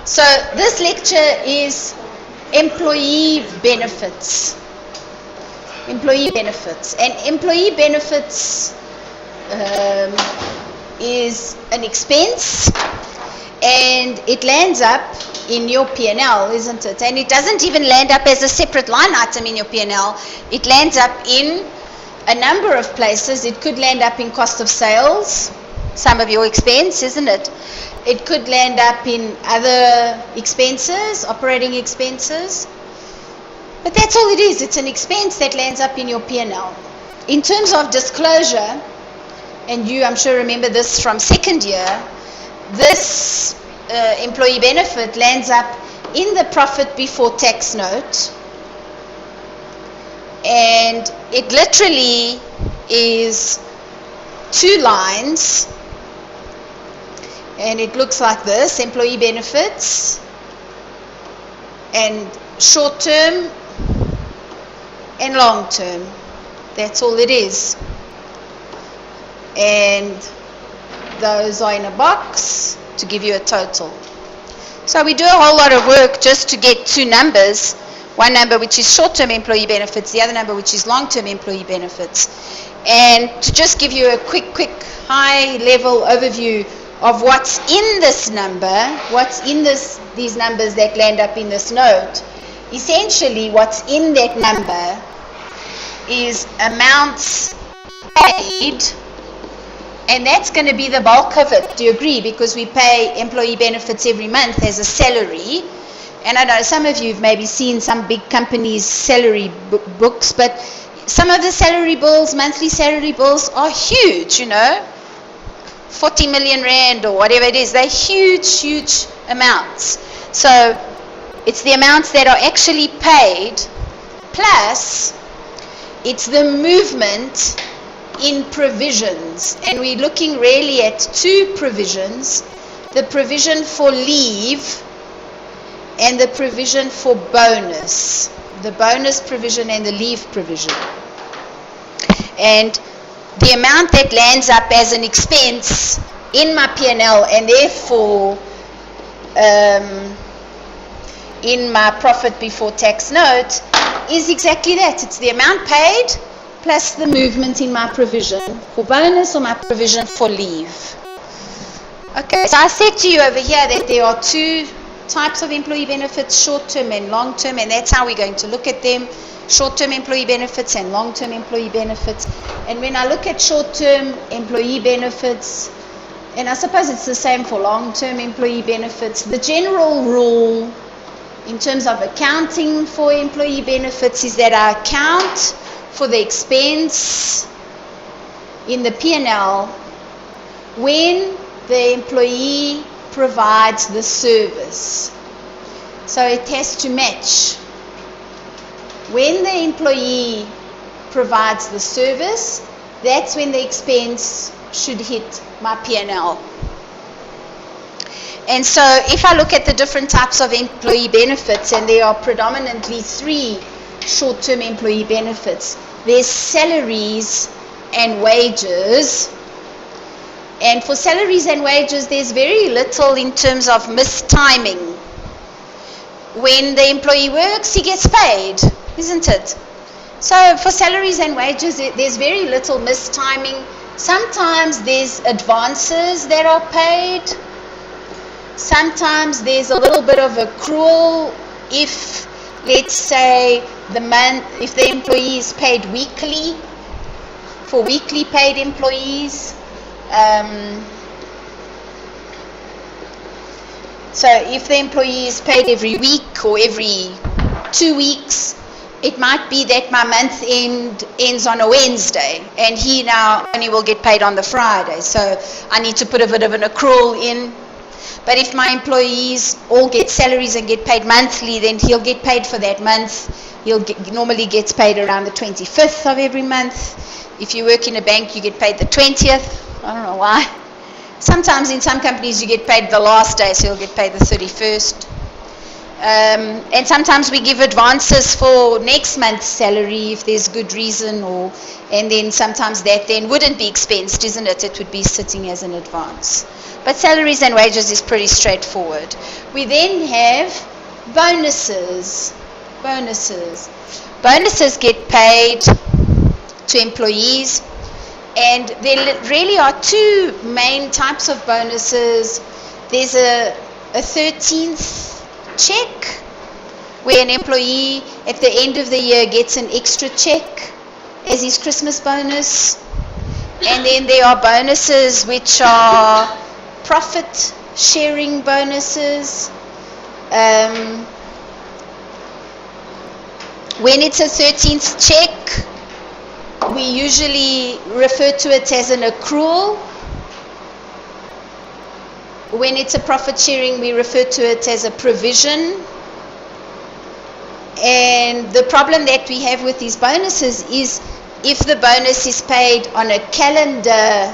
So this lecture is employee benefits. Employee benefits. And employee benefits is an expense, and it lands up in your P&L, isn't it? And it doesn't even land up as a separate line item in your P&L. It lands up in a number of places. It could land up in cost of sales, some of your expense, isn't it? It could land up in other expenses, operating expenses. But that's all it is. It's an expense that lands up in your P&L. In terms of disclosure, and you, I'm sure, remember this from second year, this employee benefit lands up in the profit before tax note. And it literally is 2 lines. And it looks like this: employee benefits, and short term and long term. That's all it is. And those are in a box to give you a total. So we do a whole lot of work just to get 2 numbers. One number which is short-term employee benefits, the other number which is long-term employee benefits. And to just give you a quick high-level overview of what's in this number, what's in these numbers that land up in this note. Essentially, what's in that number is amounts paid, and that's going to be the bulk of it. Do you agree? Because we pay employee benefits every month as a salary. And I know some of you have maybe seen some big companies' salary books, but some of the salary bills, monthly salary bills, are huge, you know. 40 million rand or whatever it is. They're huge amounts. So it's the amounts that are actually paid, plus it's the movement in provisions. And we're looking really at 2 provisions: the provision for leave and the provision for bonus. The bonus provision and the leave provision. And the amount that lands up as an expense in my P&L, and therefore in my profit before tax note, is exactly that. It's the amount paid plus the movement in my provision for bonus or my provision for leave. Okay, so I said to you over here that there are 2 types of employee benefits, short-term and long-term, and that's how we're going to look at them: short-term employee benefits and long-term employee benefits. And when I look at short-term employee benefits, and I suppose it's the same for long-term employee benefits, the general rule in terms of accounting for employee benefits is that I account for the expense in the P&L when the employee provides the service. So it has to match. When the employee provides the service, that's when the expense should hit my P&L. And so if I look at the different types of employee benefits, and there are predominantly 3 short-term employee benefits. There's salaries and wages. And for salaries and wages, there's very little in terms of mistiming. When the employee works, he gets paid, isn't it? So for salaries and wages, there's very little mistiming. Sometimes there's advances that are paid. Sometimes there's a little bit of accrual if, let's say, if the employee is paid weekly, for weekly paid employees. So if the employee is paid every week or every 2 weeks, it might be that my month ends on a Wednesday, and he now only will get paid on the Friday. So I need to put a bit of an accrual in. But if my employees all get salaries and get paid monthly, then he'll get paid for that month. Normally gets paid around the 25th of every month. If you work in a bank, you get paid the 20th. I don't know why. Sometimes in some companies you get paid the last day, so you'll get paid the 31st. And sometimes we give advances for next month's salary if there's good reason, and then sometimes that then wouldn't be expensed, isn't it? It would be sitting as an advance. But salaries and wages is pretty straightforward. We then have bonuses. Bonuses get paid to employees, and there really are two main types of bonuses. There's a 13th check, where an employee at the end of the year gets an extra check as his Christmas bonus. And then there are bonuses which are profit sharing bonuses. When it's a 13th check, we usually refer to it as an accrual. When it's a profit sharing, we refer to it as a provision. And the problem that we have with these bonuses is if the bonus is paid on a calendar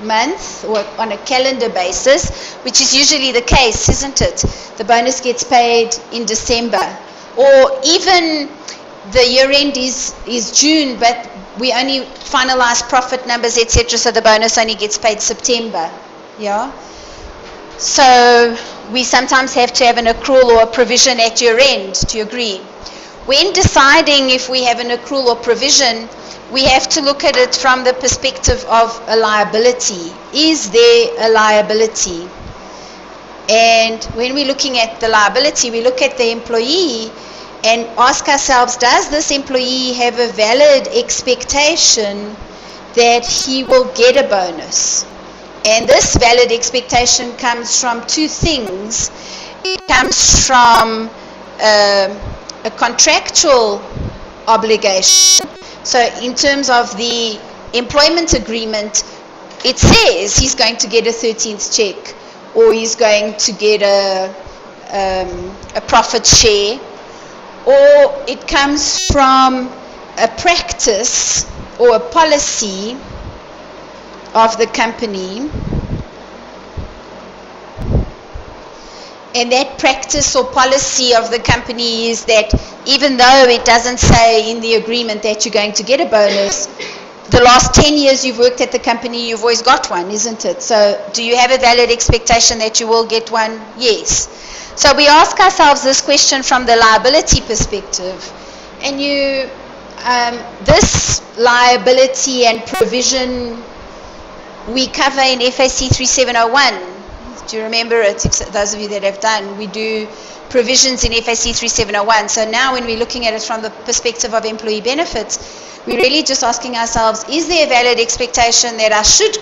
month or on a calendar basis, which is usually the case, isn't it? The bonus gets paid in December. Or even the year end is June, but we only finalize profit numbers, etc., so the bonus only gets paid September. Yeah? So we sometimes have to have an accrual or a provision at year end. Do you agree? When deciding if we have an accrual or provision, we have to look at it from the perspective of a liability. Is there a liability? And when we're looking at the liability, we look at the employee and ask ourselves, does this employee have a valid expectation that he will get a bonus? And this valid expectation comes from two things. It comes from a contractual obligation. So in terms of the employment agreement, it says he's going to get a 13th check, or he's going to get a profit share, or it comes from a practice or a policy of the company, and that practice or policy of the company is that even though it doesn't say in the agreement that you're going to get a bonus, the last 10 years you've worked at the company, you've always got one, isn't it? So do you have a valid expectation that you will get one? Yes. So we ask ourselves this question from the liability perspective, and this liability and provision we cover in FAC 3701. Do you remember it? Those of you that have done, we do provisions in FAC 3701. So now when we're looking at it from the perspective of employee benefits, we're really just asking ourselves, is there a valid expectation that I should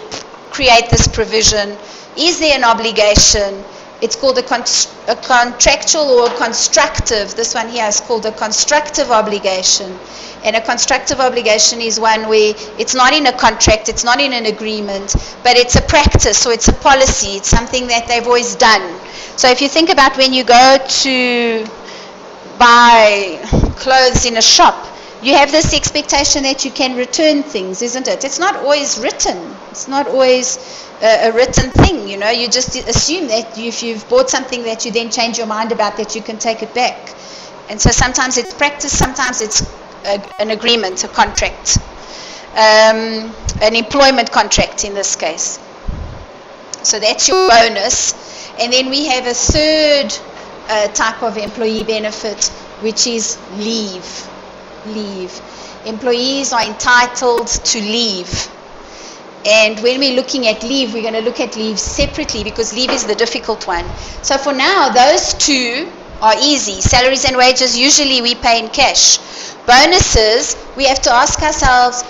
create this provision? Is there an obligation? It's called a contractual or a constructive. This one here is called a constructive obligation. And a constructive obligation is one where it's not in a contract, it's not in an agreement, but it's a practice or it's a policy. It's something that they've always done. So if you think about when you go to buy clothes in a shop, you have this expectation that you can return things, isn't it? It's not always written. It's not always a written thing, you know. You just assume that if you've bought something that you then change your mind about, that you can take it back. And so sometimes it's practice, sometimes it's an agreement, a contract, an employment contract in this case. So that's your bonus. And then we have a third type of employee benefit, which is leave. Employees are entitled to leave. And when we're looking at leave, we're going to look at leave separately because leave is the difficult one. So for now, those two are easy. Salaries and wages, usually we pay in cash. Bonuses, we have to ask ourselves,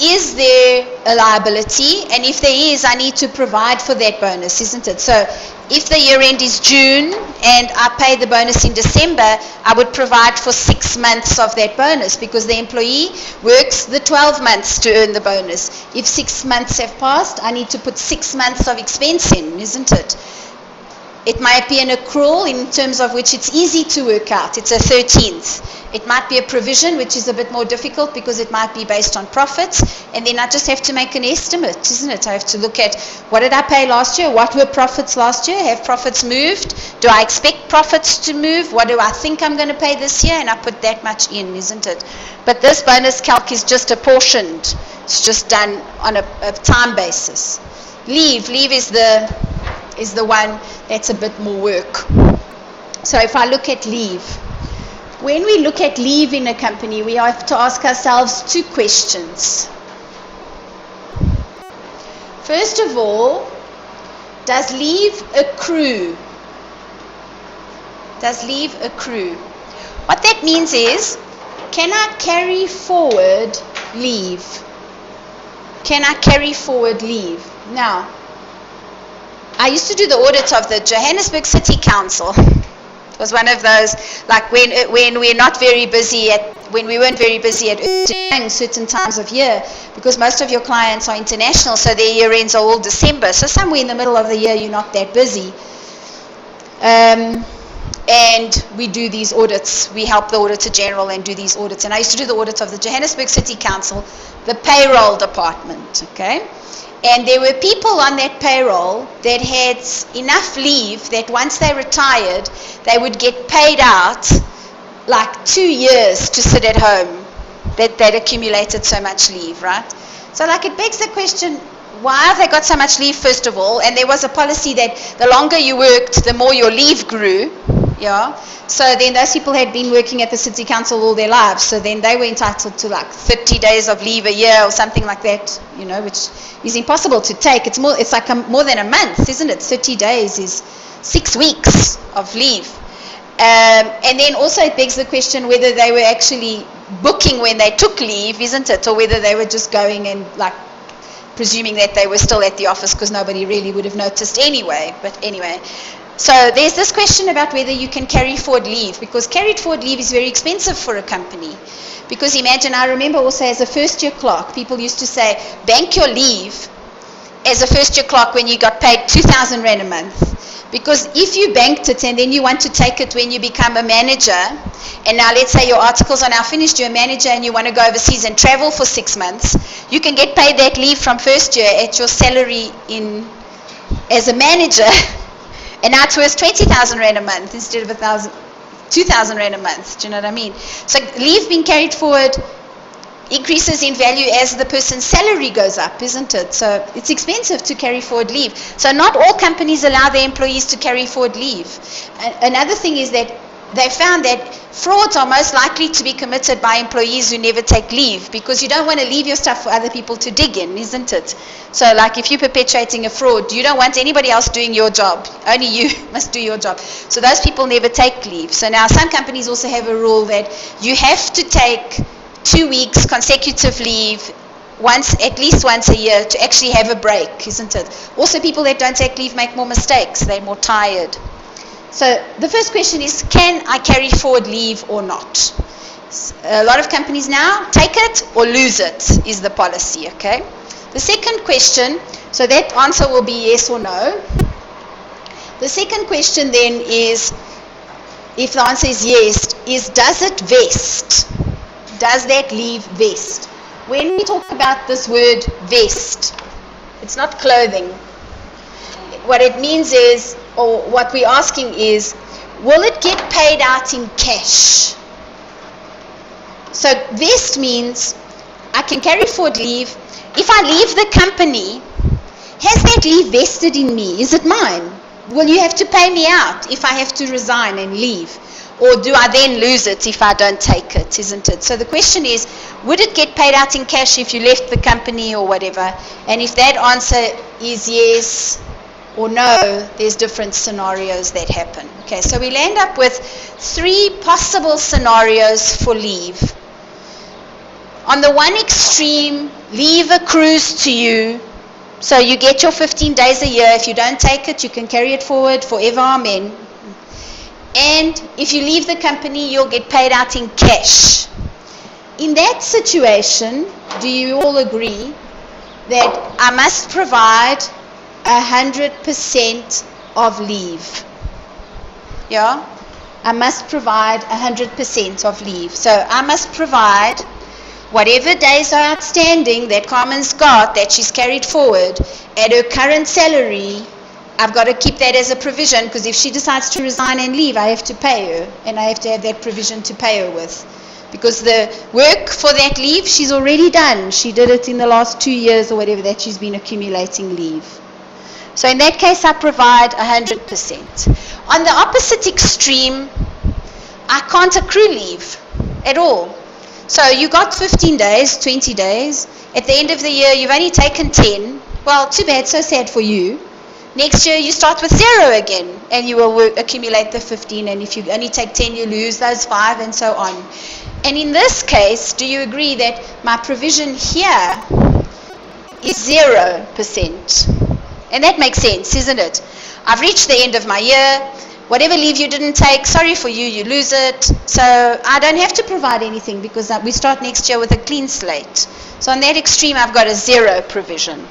is there a liability? And if there is, I need to provide for that bonus, isn't it? So if the year end is June and I pay the bonus in December, I would provide for 6 months of that bonus because the employee works the 12 months to earn the bonus. If 6 months have passed, I need to put 6 months of expense in, isn't it? It might be an accrual in terms of which it's easy to work out. It's a 13th. It might be a provision, which is a bit more difficult because it might be based on profits. And then I just have to make an estimate, isn't it? I have to look at what did I pay last year? What were profits last year? Have profits moved? Do I expect profits to move? What do I think I'm going to pay this year? And I put that much in, isn't it? But this bonus calc is just apportioned. It's just done on a time basis. Leave is the one that's a bit more work. So if I look at leave, when we look at leave in a company, we have to ask ourselves two questions. First of all, does leave accrue? Does leave accrue? What that means is, can I carry forward leave? Can I carry forward leave? Now, I used to do the audit of the Johannesburg City Council. It was one of those, like when we're not very busy when we weren't very busy at certain times of year, because most of your clients are international, so their year ends are all December. So somewhere in the middle of the year, you're not that busy. And we do these audits. We help the Auditor General and do these audits. And I used to do the audit of the Johannesburg City Council, the payroll department, okay? And there were people on that payroll that had enough leave that once they retired, they would get paid out like 2 years to sit at home, that they'd accumulated so much leave, right? So like it begs the question, why have they got so much leave, first of all? And there was a policy that the longer you worked, the more your leave grew. Yeah. So then those people had been working at the city council all their lives, so then they were entitled to like 30 days of leave a year or something like that, you know, which is impossible to take. It's like more than a month, isn't it? 30 days is 6 weeks of leave. And then also it begs the question whether they were actually booking when they took leave, isn't it? Or whether they were just going and like presuming that they were still at the office because nobody really would have noticed anyway. But anyway. So there's this question about whether you can carry forward leave, because carried forward leave is very expensive for a company. Because imagine, I remember also as a first year clerk, people used to say, bank your leave as a first year clerk when you got paid 2,000 Rand a month. Because if you banked it and then you want to take it when you become a manager, and now let's say your articles are now finished, you're a manager and you want to go overseas and travel for 6 months, you can get paid that leave from first year at your salary as a manager. And now it's worth 20,000 Rand a month instead of 2,000 Rand a month. Do you know what I mean? So leave being carried forward increases in value as the person's salary goes up, isn't it? So it's expensive to carry forward leave. So not all companies allow their employees to carry forward leave. Another thing is that they found that frauds are most likely to be committed by employees who never take leave, because you don't want to leave your stuff for other people to dig in, isn't it? So like if you're perpetuating a fraud, you don't want anybody else doing your job. Only you must do your job. So those people never take leave. So now some companies also have a rule that you have to take 2 weeks consecutive leave at least once a year to actually have a break, isn't it? Also people that don't take leave make more mistakes. They're more tired. So the first question is, can I carry forward leave or not? A lot of companies now, take it or lose it is the policy, okay? The second question, so that answer will be yes or no. The second question then is, if the answer is yes, is does it vest? Does that leave vest? When we talk about this word vest, it's not clothing. What it means is, or what we're asking is, will it get paid out in cash? So vest means I can carry forward leave. If I leave the company, has that leave vested in me? Is it mine? Will you have to pay me out if I have to resign and leave? Or do I then lose it if I don't take it, isn't it? So the question is, would it get paid out in cash if you left the company or whatever? And if that answer is yes or no, there's different scenarios that happen. Okay, so we'll end up with 3 possible scenarios for leave. On the one extreme, leave accrues to you. So you get your 15 days a year. If you don't take it, you can carry it forward forever, amen. And if you leave the company, you'll get paid out in cash. In that situation, do you all agree that I must provide 100% of leave? yeah, I must provide 100% of leave. So I must provide whatever days are outstanding that Carmen's got, that she's carried forward, at her current salary. I've got to keep that as a provision, because if she decides to resign and leave, I have to pay her, and I have to have that provision to pay her with. Because the work for that leave, she's already done. She did it in the last 2 years or whatever that she's been accumulating leave. So in that case, I provide 100%. On the opposite extreme, I can't accrue leave at all. So you got 15 days, 20 days. At the end of the year, you've only taken 10. Well, too bad, so sad for you. Next year, you start with 0 again, and you will accumulate the 15. And if you only take 10, you lose those 5, and so on. And in this case, do you agree that my provision here is 0%? And that makes sense, isn't it? I've reached the end of my year. Whatever leave you didn't take, sorry for you, you lose it. So I don't have to provide anything, because we start next year with a clean slate. So on that extreme, I've got a 0 provision.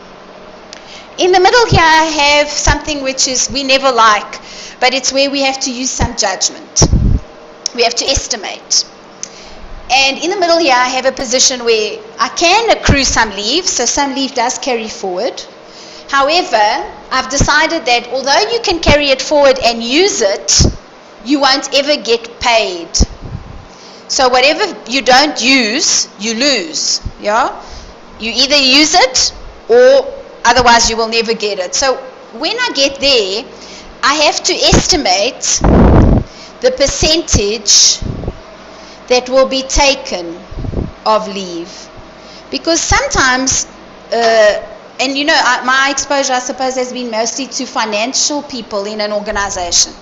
In the middle here, I have something which is we never like, but it's where we have to use some judgment. We have to estimate. And in the middle here, I have a position where I can accrue some leave, so some leave does carry forward. However, I've decided that although you can carry it forward and use it, you won't ever get paid. So whatever you don't use, you lose. Yeah? You either use it, or otherwise you will never get it. So when I get there, I have to estimate the percentage that will be taken of leave. Because sometimes, and you know, my exposure, I suppose, has been mostly to financial people in an organization.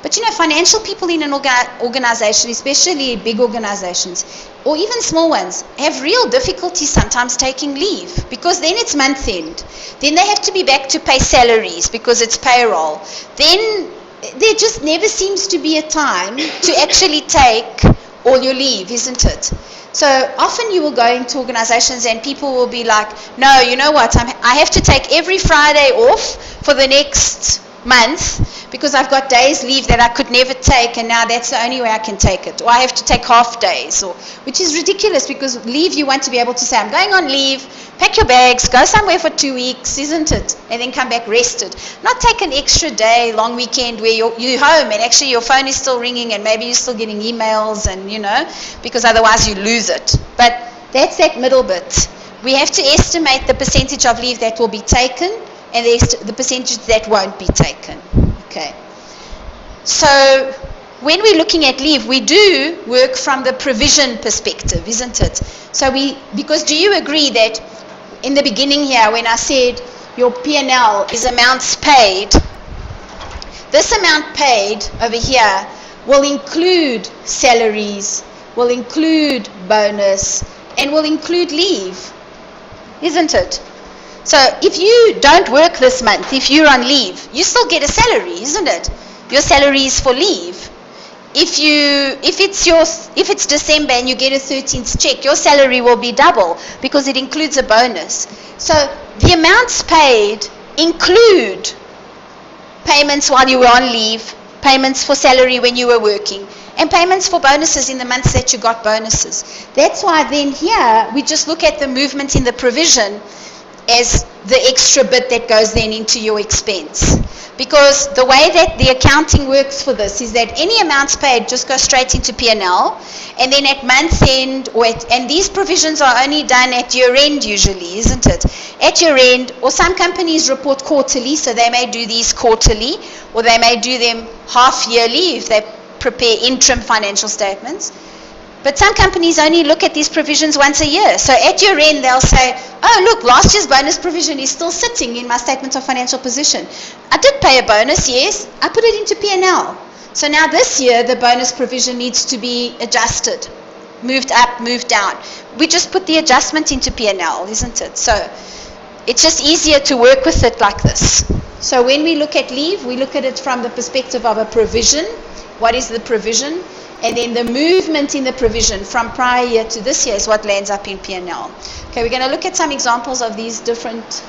But you know, financial people in an organization, especially big organizations, or even small ones, have real difficulty sometimes taking leave, because then it's month end. Then they have to be back to pay salaries because it's payroll. Then there just never seems to be a time to actually take all your leave, isn't it? So often you will go into organizations and people will be like, no, you know what, I have to take every Friday off for the next month because I've got days leave that I could never take, and now that's the only way I can take it. Or I have to take half days, which is ridiculous, because leave, you want to be able to say, I'm going on leave, pack your bags, go somewhere for 2 weeks, isn't it? And then come back rested. Not take an extra day, long weekend where you're home and actually your phone is still ringing and maybe you're still getting emails, and you know, because otherwise you lose it. But that's that middle bit. We have to estimate the percentage of leave that will be taken and the percentage that won't be taken. Okay. So when we're looking at leave, we do work from the provision perspective, isn't it? So because do you agree that in the beginning here, when I said your P&L is amounts paid, this amount paid over here will include salaries, will include bonus, and will include leave, isn't it? So if you don't work this month, if you're on leave, you still get a salary, isn't it? Your salary is for leave. If it's December and you get a 13th check, your salary will be double because it includes a bonus. So the amounts paid include payments while you were on leave, payments for salary when you were working, and payments for bonuses in the months that you got bonuses. That's why then here we just look at the movement in the provision as the extra bit that goes then into your expense. Because the way that the accounting works for this is that any amounts paid just go straight into P&L, and then at month end, and these provisions are only done at year end usually, isn't it? At year end, or some companies report quarterly, so they may do these quarterly, or they may do them half yearly if they prepare interim financial statements. But some companies only look at these provisions once a year. So at year end, they'll say, oh, look, last year's bonus provision is still sitting in my statement of financial position. I did pay a bonus, yes. I put it into P&L. So now this year, the bonus provision needs to be adjusted, moved up, moved down. We just put the adjustment into P&L, isn't it? So it's just easier to work with it like this. So when we look at leave, we look at it from the perspective of a provision. What is the provision? And then the movement in the provision from prior year to this year is what lands up in P&L. Okay, we're going to look at some examples of these different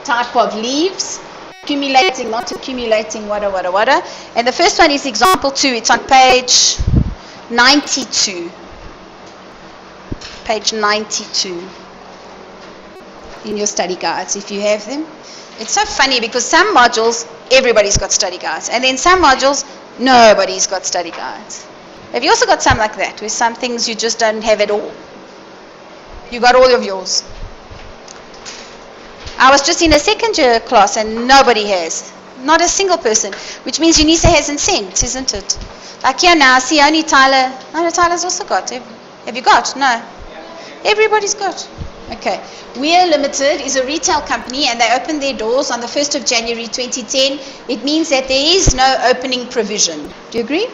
type of leaves. accumulating, not accumulating, wada. And the first one is example 2. It's on page 92. Page 92 in your study guides, if you have them. It's so funny because some modules, everybody's got study guides. And then some modules, nobody's got study guides. Have you also got some like that, where some things you just don't have at all? You got all of yours. I was just in a second year class and nobody has. Not a single person. Which means UNISA hasn't sent, isn't it? Like here now, I see only Tyler. No, Tyler's also got. Have you got? No. Everybody's got. Okay. We're Limited is a retail company and they opened their doors on the 1st of January 2010. It means that there is no opening provision. Do you agree?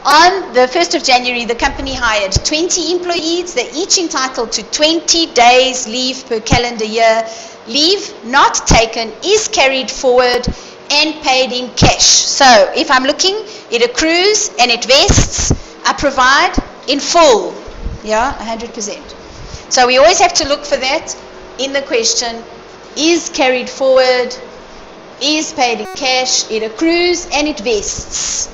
On the 1st of January, the company hired 20 employees. They're each entitled to 20 days leave per calendar year. Leave not taken is carried forward and paid in cash. So if I'm looking, it accrues and it vests. I provide in full. Yeah, 100%. So we always have to look for that in the question. Is carried forward, is paid in cash, it accrues and it vests.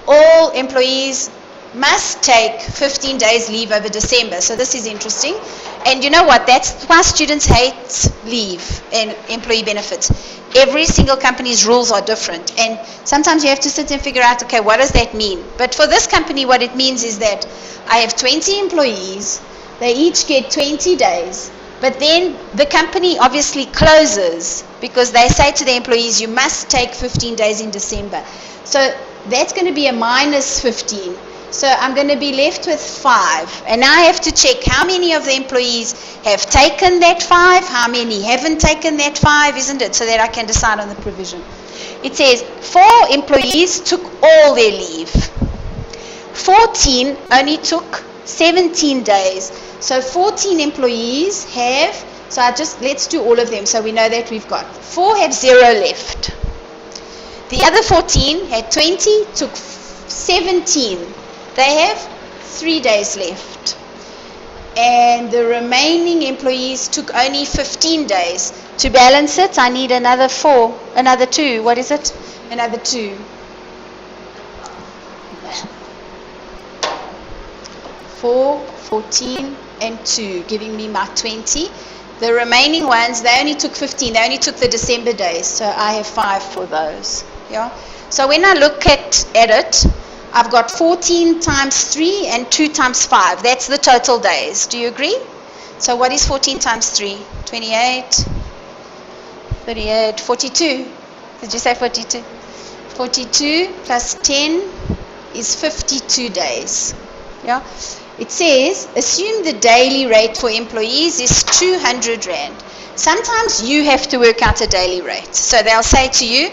All employees must take 15 days leave over December. So this is interesting. And you know what? That's why students hate leave and employee benefits. Every single company's rules are different. And sometimes you have to sit and figure out, okay, what does that mean? But for this company, what it means is that I have 20 employees. They each get 20 days. But then the company obviously closes because they say to the employees, you must take 15 days in December. So that's going to be a minus 15. So I'm going to be left with 5. And now I have to check how many of the employees have taken that 5, how many haven't taken that 5, isn't it? So that I can decide on the provision. It says 4 employees took all their leave. 14 only took 17 days. So 14 employees have, so let's do all of them so we know that we've got. 4 have 0 left. The other 14 had 20, took 17. They have 3 days left. And the remaining employees took only 15 days. To balance it, I need another 2. What is it? Another 2. 4, 14, and 2, giving me my 20. The remaining ones, they only took 15. They only took the December days. So I have 5 for those. Yeah. So when I look at it, I've got 14 times 3 and 2 times 5. That's the total days. Do you agree? So what is 14 times 3? 28, 38, 42. Did you say 42? 42 plus 10 is 52 days. Yeah. It says, assume the daily rate for employees is 200 Rand. Sometimes you have to work out a daily rate. So they'll say to you,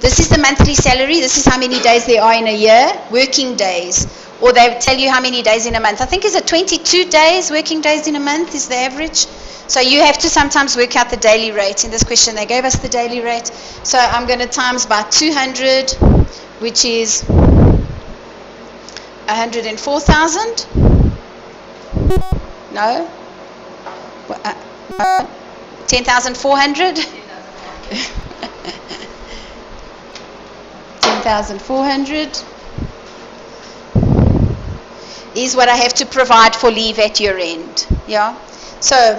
this is the monthly salary, this is how many days there are in a year, working days. Or they tell you how many days in a month. I think it's 22 days, working days in a month is the average. So you have to sometimes work out the daily rate. In this question they gave us the daily rate. So I'm going to times by 200, which is 104,000. No? 10,400? 10,400 is what I have to provide for leave at year end. Yeah. So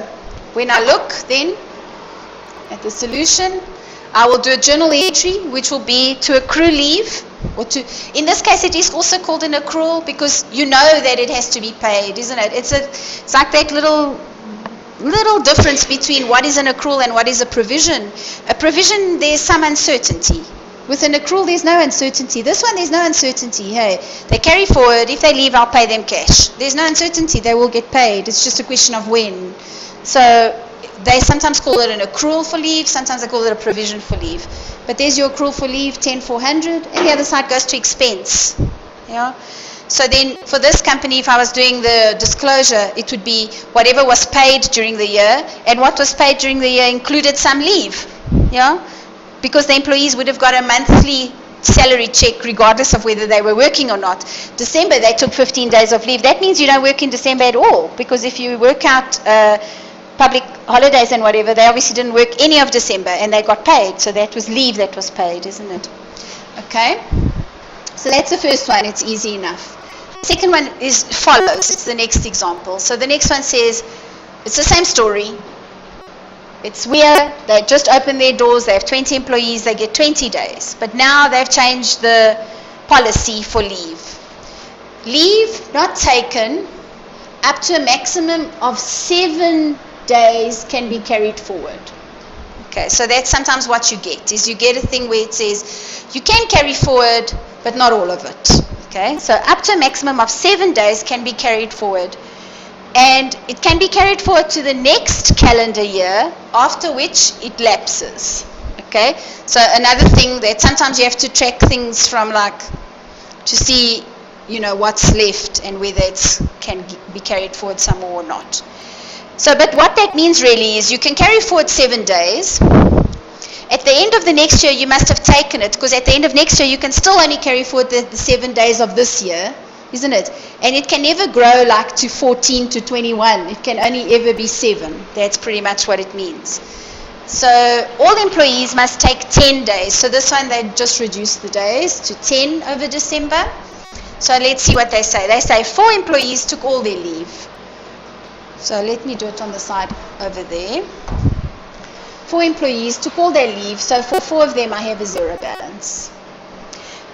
when I look then at the solution, I will do a journal entry which will be to accrue leave, or to, in this case it is also called an accrual because you know that it has to be paid, isn't it? It's like that little difference between what is an accrual and what is a provision. A provision, there's some uncertainty. With an accrual, there's no uncertainty. This one, there's no uncertainty. Hey, they carry forward. If they leave, I'll pay them cash. There's no uncertainty. They will get paid. It's just a question of when. So they sometimes call it an accrual for leave. Sometimes they call it a provision for leave. But there's your accrual for leave, 10,400. And the other side goes to expense. Yeah. So then for this company, if I was doing the disclosure, it would be whatever was paid during the year. And what was paid during the year included some leave. Yeah. Because the employees would have got a monthly salary check regardless of whether they were working or not. December, they took 15 days of leave. That means you don't work in December at all, because if you work out public holidays and whatever, they obviously didn't work any of December and they got paid. So that was leave that was paid, isn't it? Okay. So that's the first one. It's easy enough. The second one is follows. It's the next example. So the next one says, it's the same story. It's where they just opened their doors, they have 20 employees, they get 20 days. But now they've changed the policy for leave. Leave not taken up to a maximum of 7 days can be carried forward. Okay, so that's sometimes what you get, is you get a thing where it says you can carry forward, but not all of it. Okay, so up to a maximum of 7 days can be carried forward. And it can be carried forward to the next calendar year, after which it lapses. Okay, so another thing that sometimes you have to track things from, like, to see, you know, what's left and whether it can be carried forward some more or not. So, but what that means really is you can carry forward 7 days. At the end of the next year, you must have taken it, because at the end of next year, you can still only carry forward the 7 days of this year, isn't it? And it can never grow like to 14 to 21. It can only ever be 7. That's pretty much what it means. So all employees must take 10 days. So this one, they just reduced the days to 10 over December. So let's see what they say. They say 4 employees took all their leave. So let me do it on the side over there. 4 employees took all their leave. So for 4 of them, I have a 0 balance.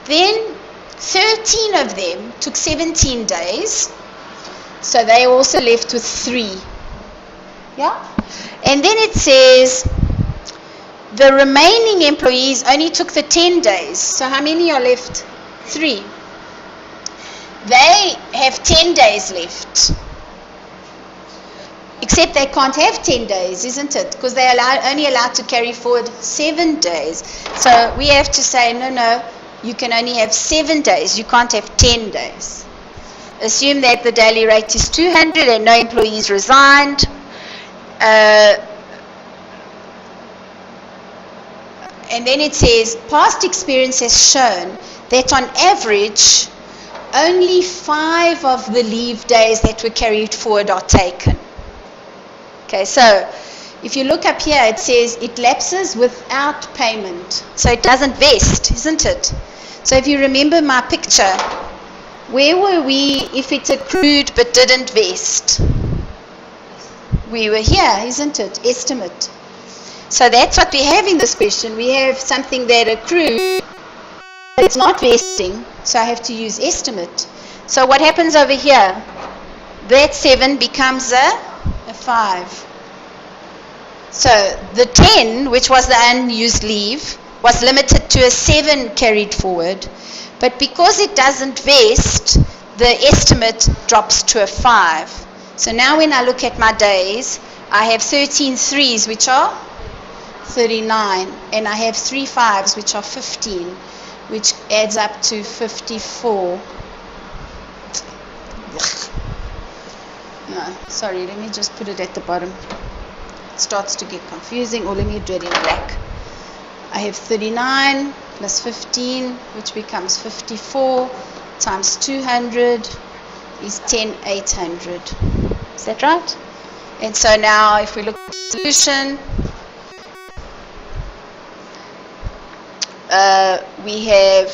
Then 13 of them took 17 days, so they also left with 3. Yeah? And then it says the remaining employees only took the 10 days. So how many are left? 3. They have 10 days left. Except they can't have 10 days, isn't it? Because they are only allowed to carry forward 7 days. So we have to say, no, you can only have 7 days. You can't have 10 days. Assume that the daily rate is 200 and no employees resigned. And then it says, past experience has shown that on average, only 5 of the leave days that were carried forward are taken. Okay, so if you look up here, it says it lapses without payment. So it doesn't vest, isn't it? So if you remember my picture, where were we if it accrued but didn't vest? We were here, isn't it? Estimate. So that's what we have in this question. We have something that accrued, but it's not vesting, so I have to use estimate. So what happens over here? That 7 becomes a 5. So the 10, which was the unused leave, was limited to a 7 carried forward. But because it doesn't vest, the estimate drops to a 5. So now when I look at my days, I have 13 3s, which are 39. And I have 3 5s, which are 15, which adds up to 54. No, sorry, let me just put it at the bottom. It starts to get confusing, or let me do it in black. I have 39 plus 15, which becomes 54, times 200 is 10,800. Is that right? And so now if we look at the solution, we have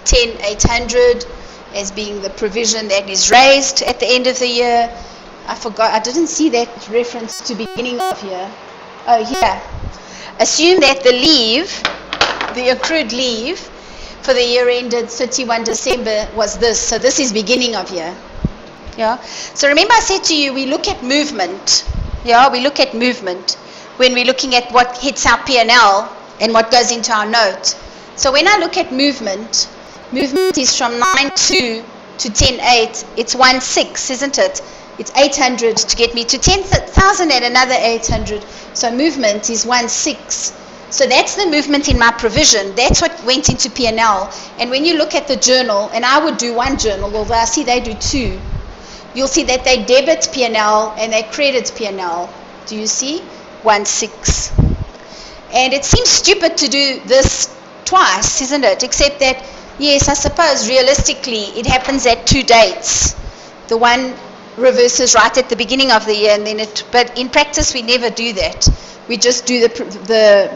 10,800 as being the provision that is raised at the end of the year. I forgot, I didn't see that reference to beginning of year. Oh, here. Assume that the leave, the accrued leave for the year ended 31 December was this. So this is beginning of year. Yeah. So remember I said to you, we look at movement. Yeah, we look at movement when we're looking at what hits our P&L and what goes into our note. So when I look at movement is from 9.2 to 10.8. It's 1.6, isn't it? It's 800 to get me to 10,000 and another 800. So movement is 1.6. So that's the movement in my provision. That's what went into P&L. And when you look at the journal, and I would do one journal, although I see they do 2, you'll see that they debit P&L and they credit P&L. Do you see? 1.6. And it seems stupid to do this twice, isn't it? Except that, yes, I suppose realistically it happens at 2 dates. The one reverses right at the beginning of the year, and then but in practice we never do that. We just do the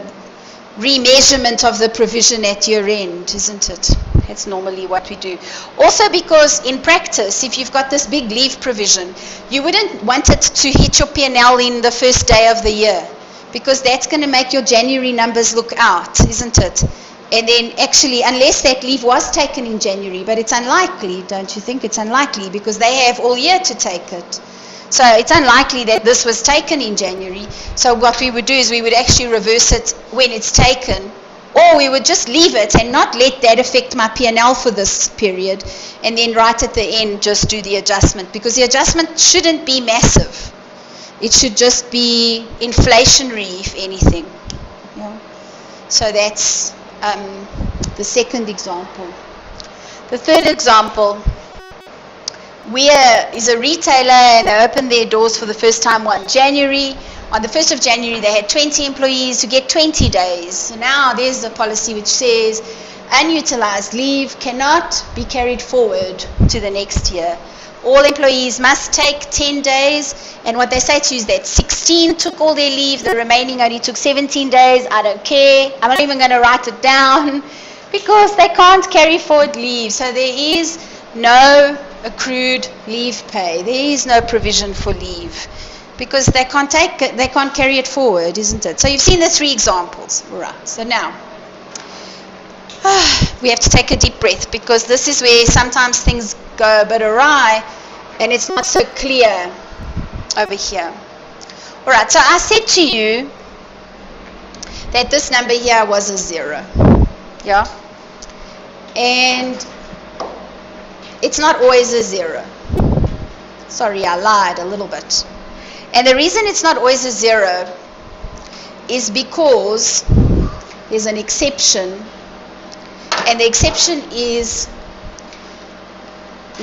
remeasurement of the provision at year end, isn't it? That's normally what we do. Also because in practice, if you've got this big leave provision, you wouldn't want it to hit your P&L in the first day of the year, because that's going to make your January numbers look out, isn't it? And then actually, unless that leave was taken in January, but it's unlikely, don't you think? It's unlikely because they have all year to take it. So it's unlikely that this was taken in January. So what we would do is we would actually reverse it when it's taken, or we would just leave it and not let that affect my P&L for this period, and then right at the end just do the adjustment, because the adjustment shouldn't be massive. It should just be inflationary, if anything. Yeah. So that's the second example. The third example, Weir is a retailer and they opened their doors for the first time on January. On the 1st of January they had 20 employees who get 20 days. So now there's a policy which says unutilized leave cannot be carried forward to the next year. All employees must take 10 days, and what they say to you is that 16 took all their leave, the remaining only took 17 days. I don't care. I'm not even going to write it down because they can't carry forward leave. So there is no accrued leave pay. There is no provision for leave because they can't carry it forward, isn't it? So you've seen the three examples. All right. So now we have to take a deep breath, because this is where sometimes things go a bit awry and it's not so clear over here. All right, so I said to you that this number here was a 0. Yeah? And it's not always a 0. Sorry, I lied a little bit. And the reason it's not always a 0 is because there's an exception. And the exception is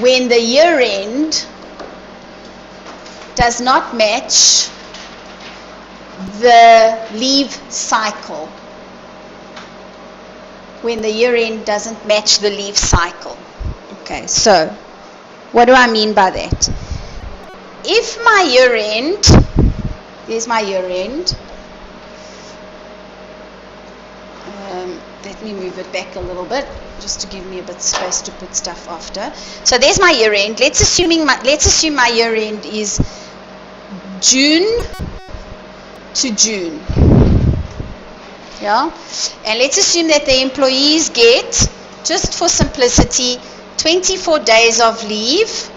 when the year end does not match the leave cycle. When the year end doesn't match the leave cycle. Okay, so what do I mean by that? If my year end, here's my year end. Let me move it back a little bit, just to give me a bit of space to put stuff after. So there's my year end. Let's assume my year end is June to June. Yeah? And let's assume that the employees get, just for simplicity, 24 days of leave,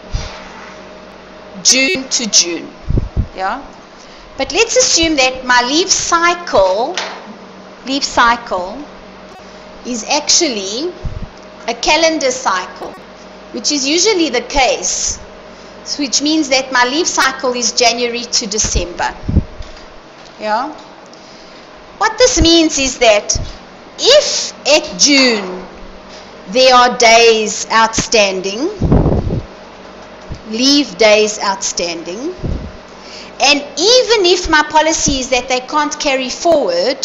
June to June. Yeah? But let's assume that my leave cycle is actually a calendar cycle, which is usually the case, which means that my leave cycle is January to December. Yeah? What this means is that if at June there are days outstanding, leave days outstanding, and even if my policy is that they can't carry forward,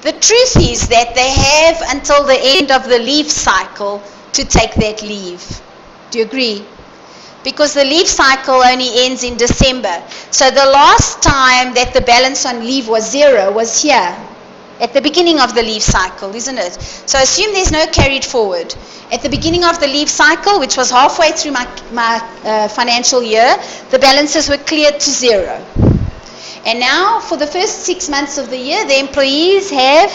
the truth is that they have until the end of the leave cycle to take that leave. Do you agree? Because the leave cycle only ends in December. So the last time that the balance on leave was 0 was here, at the beginning of the leave cycle, isn't it? So assume there's no carried forward. At the beginning of the leave cycle, which was halfway through my financial year, the balances were cleared to 0. And now, for the first 6 months of the year, the employees have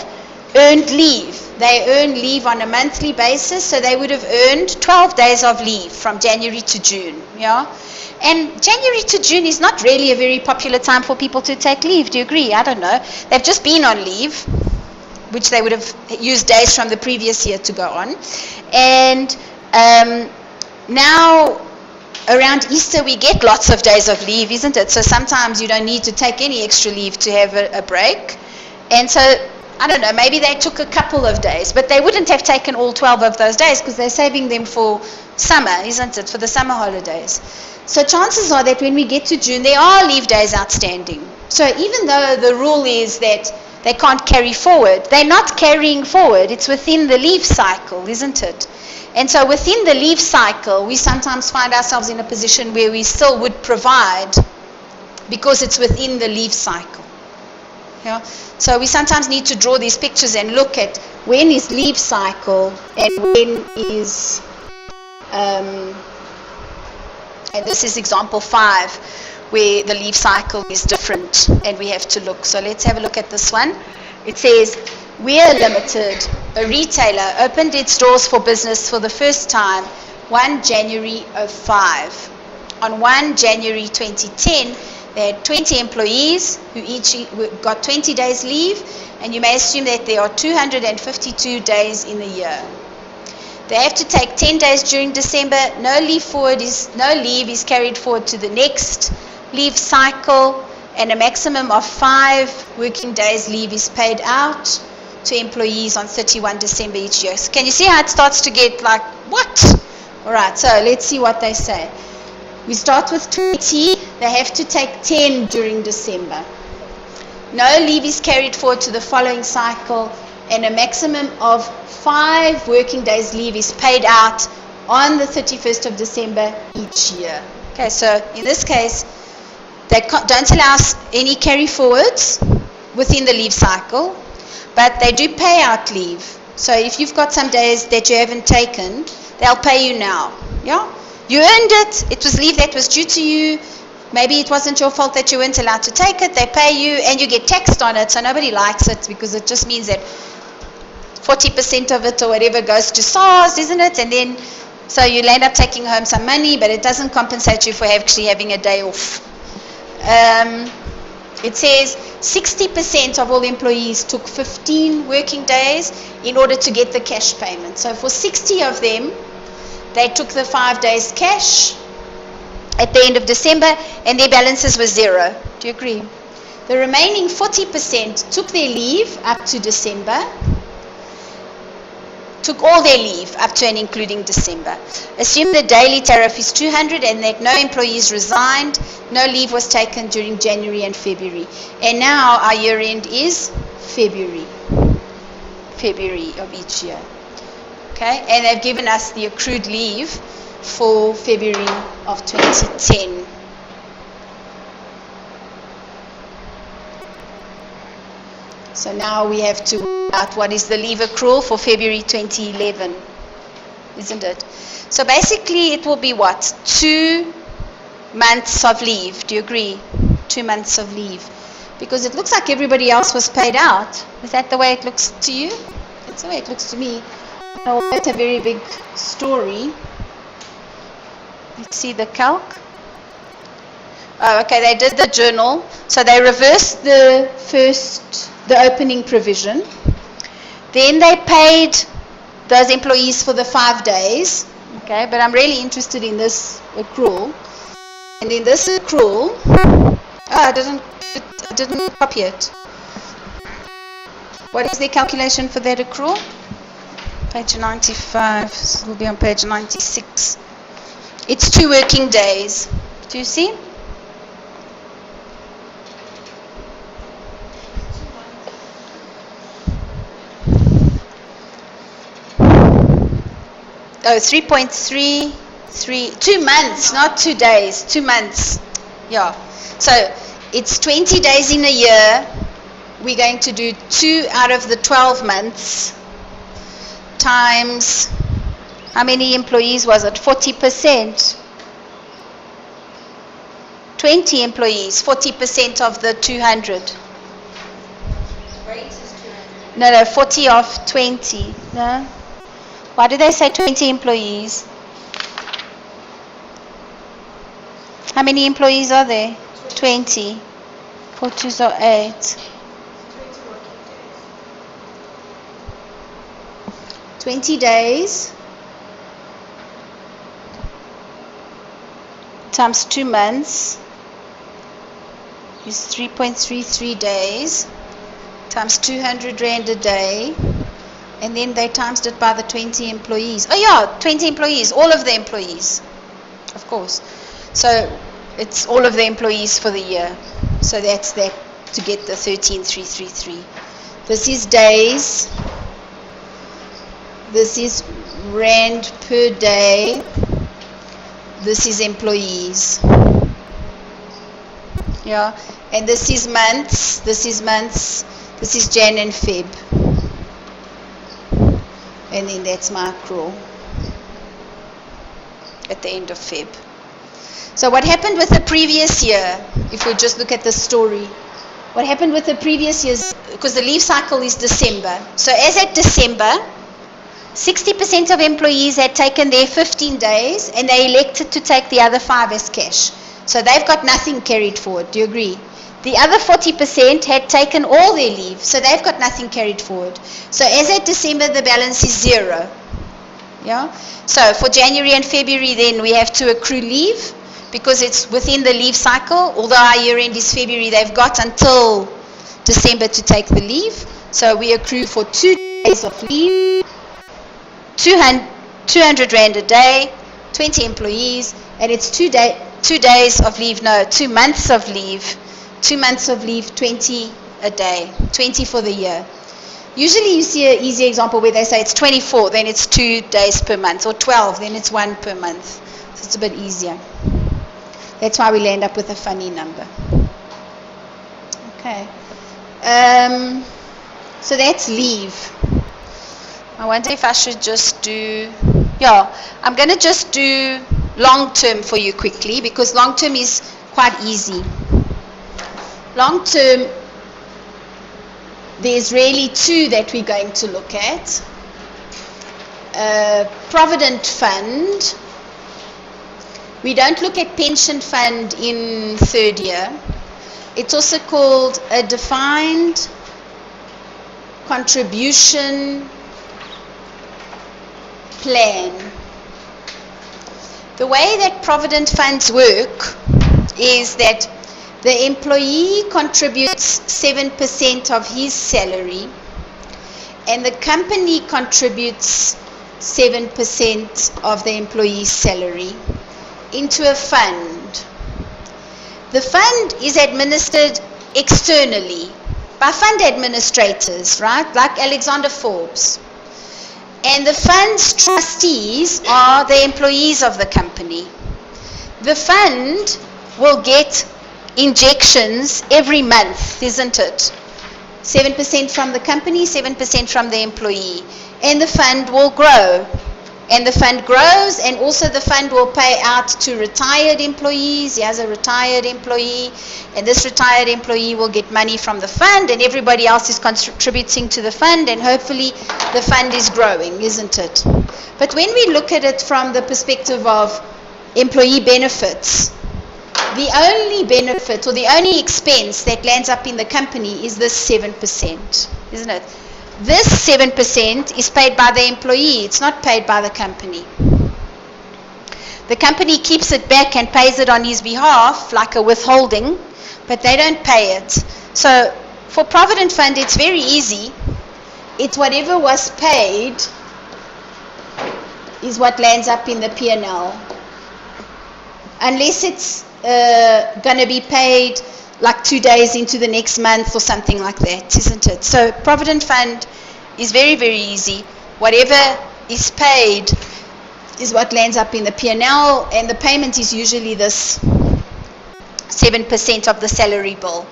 earned leave. They earn leave on a monthly basis, so they would have earned 12 days of leave from January to June. Yeah? And January to June is not really a very popular time for people to take leave. Do you agree? I don't know. They've just been on leave, which they would have used days from the previous year to go on. And now, around Easter, we get lots of days of leave, isn't it? So sometimes you don't need to take any extra leave to have a break. And so, I don't know, maybe they took a couple of days, but they wouldn't have taken all 12 of those days because they're saving them for summer, isn't it? For the summer holidays. So chances are that when we get to June, there are leave days outstanding. So even though the rule is that they can't carry forward. They're not carrying forward. It's within the leave cycle, isn't it? And so within the leave cycle, we sometimes find ourselves in a position where we still would provide because it's within the leave cycle. Yeah? So we sometimes need to draw these pictures and look at when is leave cycle and when is, and this is example 5, where the leave cycle is different and we have to look. So let's have a look at this one. It says, Weir Limited, a retailer, opened its doors for business for the first time 1 January 05. On 1 January 2010, they had 20 employees who each got 20 days leave, and you may assume that there are 252 days in a year. They have to take 10 days during December. No leave is carried forward to the next leave cycle, and a maximum of 5 working days leave is paid out to employees on 31 December each year. So can you see how it starts to get like, what? All right, so let's see what they say. We start with 20. They have to take 10 during December. No leave is carried forward to the following cycle, and a maximum of 5 working days leave is paid out on the 31st of December each year. Okay, so in this case, they don't allow any carry forwards within the leave cycle, but they do pay out leave. So if you've got some days that you haven't taken, they'll pay you now. Yeah? You earned it. It was leave that was due to you. Maybe it wasn't your fault that you weren't allowed to take it. They pay you and you get taxed on it, so nobody likes it because it just means that 40% of it or whatever goes to SARS, isn't it? And then, so you'll end up taking home some money, but it doesn't compensate you for actually having a day off. It says 60% of all employees took 15 working days in order to get the cash payment. So for 60 of them, they took the 5 days cash at the end of December, and their balances were 0. Do you agree? The remaining 40% took their leave up to December, took all their leave up to and including December. Assume the daily tariff is 200 and that no employees resigned, no leave was taken during January and February. And now our year end is February of each year. Okay, and they've given us the accrued leave for February of 2010. So now we have to work out what is the leave accrual for February 2011, isn't it? So basically it will be what? 2 months of leave. Do you agree? 2 months of leave. Because it looks like everybody else was paid out. Is that the way it looks to you? That's the way it looks to me. Oh, that's a very big story. Let's see the calc. Oh, okay, they did the journal. So they reversed the opening provision. Then they paid those employees for the 5 days. Okay, but I'm really interested in this accrual. And in this accrual, I didn't copy it. What is the calculation for that accrual? Page 95, so it'll be on page 96. It's 2 working days. Do you see? Oh, 3.33, 2 months, not 2 days, 2 months. Yeah. So it's 20 days in a year. We're going to do 2 out of the 12 months times, how many employees was it? 40%. 20 employees, 40% of the 200. No, 40 of 20. No? Why do they say 20 employees? How many employees are there? 20. 4 2s are 8. 20 days times 2 months is 3.33 days times 200 Rand a day, and then they times it by the 20 employees. Oh yeah, 20 employees, all of the employees, of course. So it's all of the employees for the year. So that's that to get the 13,333. This is days. This is rand per day. This is employees. Yeah, and this is months. This is months. This is Jan and Feb. And then that's my accrual at the end of Feb. So what happened with the previous year, if we just look at the story, what happened with the previous years, because the leave cycle is December. So as at December, 60% of employees had taken their 15 days and they elected to take the other 5 as cash. So they've got nothing carried forward. Do you agree? The other 40% had taken all their leave, so they've got nothing carried forward. So as at December, the balance is 0. Yeah. So for January and February, then we have to accrue leave because it's within the leave cycle. Although our year end is February, they've got until December to take the leave. So we accrue for 2 days of leave, 200 rand a day, 20 employees, and it's 2 days of leave, no, 2 months of leave. 2 months of leave, 20 a day, 20 for the year. Usually you see an easy example where they say it's 24, then it's 2 days per month, or 12, then it's 1 per month. So it's a bit easier. That's why we land up with a funny number. Okay. So that's leave. I wonder if I should just do, I'm going to just do long term for you quickly because long term is quite easy. Long term, there's really 2 that we're going to look at. Provident fund. We don't look at pension fund in 3rd year. It's also called a defined contribution plan. The way that provident funds work is that the employee contributes 7% of his salary and the company contributes 7% of the employee's salary into a fund. The fund is administered externally by fund administrators, right? Like Alexander Forbes. And the fund's trustees are the employees of the company. The fund will get injections every month, isn't it? 7% from the company, 7% from the employee. And the fund will grow. And the fund grows, and also the fund will pay out to retired employees. He has a retired employee, and this retired employee will get money from the fund, and everybody else is contributing to the fund, and hopefully the fund is growing, isn't it? But when we look at it from the perspective of employee benefits, the only benefit or the only expense that lands up in the company is this 7%, isn't it? This 7% is paid by the employee. It's not paid by the company. The company keeps it back and pays it on his behalf, like a withholding, but they don't pay it. So for Provident Fund, it's very easy. It's whatever was paid is what lands up in the P&L. Unless it's going to be paid like 2 days into the next month or something like that, isn't it? So Provident Fund is very, very easy. Whatever is paid is what lands up in the P&L, and the payment is usually this 7% of the salary bill.